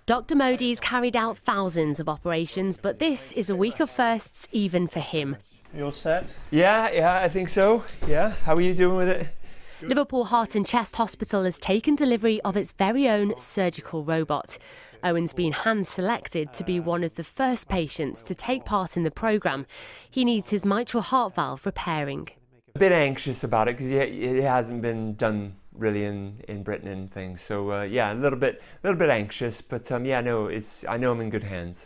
Dr. Modi's carried out thousands of operations, but this is a week of firsts even for him. You all set? Yeah, I think so. Yeah, how are you doing with it? Liverpool Heart and Chest Hospital has taken delivery of its very own surgical robot. Owen's been hand-selected to be one of the first patients to take part in the programme. He needs his mitral heart valve repairing. A bit anxious about it because it hasn't been done really in Britain and things. So yeah, a little bit anxious, but yeah, no, I know I'm in good hands.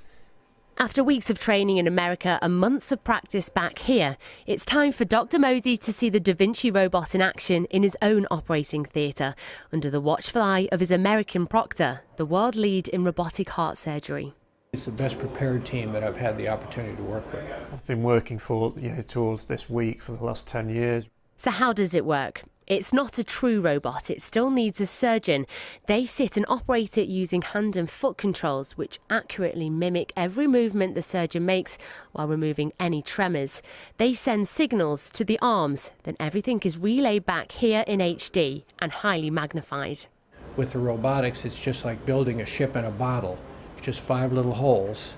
After weeks of training in America and months of practice back here, it's time for Dr. Modi to see the Da Vinci robot in action in his own operating theatre, under the watchful eye of his American proctor, the world lead in robotic heart surgery. It's the best prepared team that I've had the opportunity to work with. I've been working towards this week for the last 10 years. So how does it work? It's not a true robot, it still needs a surgeon. They sit and operate it using hand and foot controls, which accurately mimic every movement the surgeon makes while removing any tremors. They send signals to the arms, then everything is relayed back here in HD and highly magnified. With the robotics, it's just like building a ship in a bottle. It's just 5 little holes,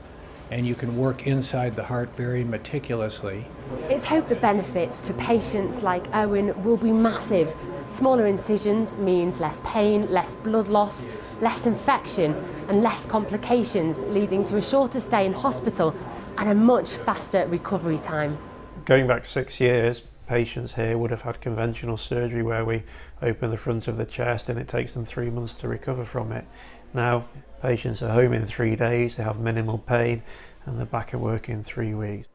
and you can work inside the heart very meticulously. It's hoped the benefits to patients like Owen will be massive. Smaller incisions means less pain, less blood loss, less infection and less complications, leading to a shorter stay in hospital and a much faster recovery time. Going back 6 years, patients here would have had conventional surgery where we open the front of the chest and it takes them 3 months to recover from it. Now, patients are home in 3 days, they have minimal pain and they're back at work in 3 weeks.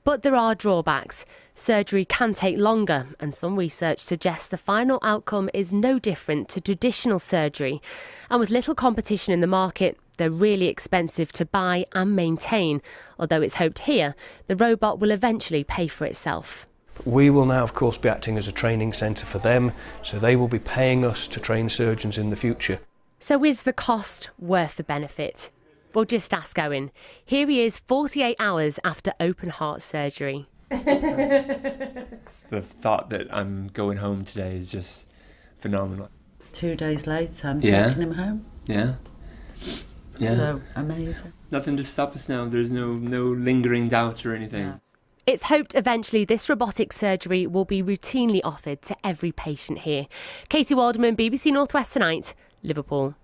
But there are drawbacks. Surgery can take longer, and some research suggests the final outcome is no different to traditional surgery. And with little competition in the market, they're really expensive to buy and maintain, although it's hoped here the robot will eventually pay for itself. We will now, of course, be acting as a training centre for them, so they will be paying us to train surgeons in the future. So is the cost worth the benefit? Well, just ask Owen. Here he is 48 hours after open heart surgery. The thought that I'm going home today is just phenomenal. 2 days later, I'm taking him home. Yeah. So amazing. Nothing to stop us now. There's no lingering doubt or anything. No. It's hoped eventually this robotic surgery will be routinely offered to every patient here. Katie Waldman, BBC North West Tonight, Liverpool.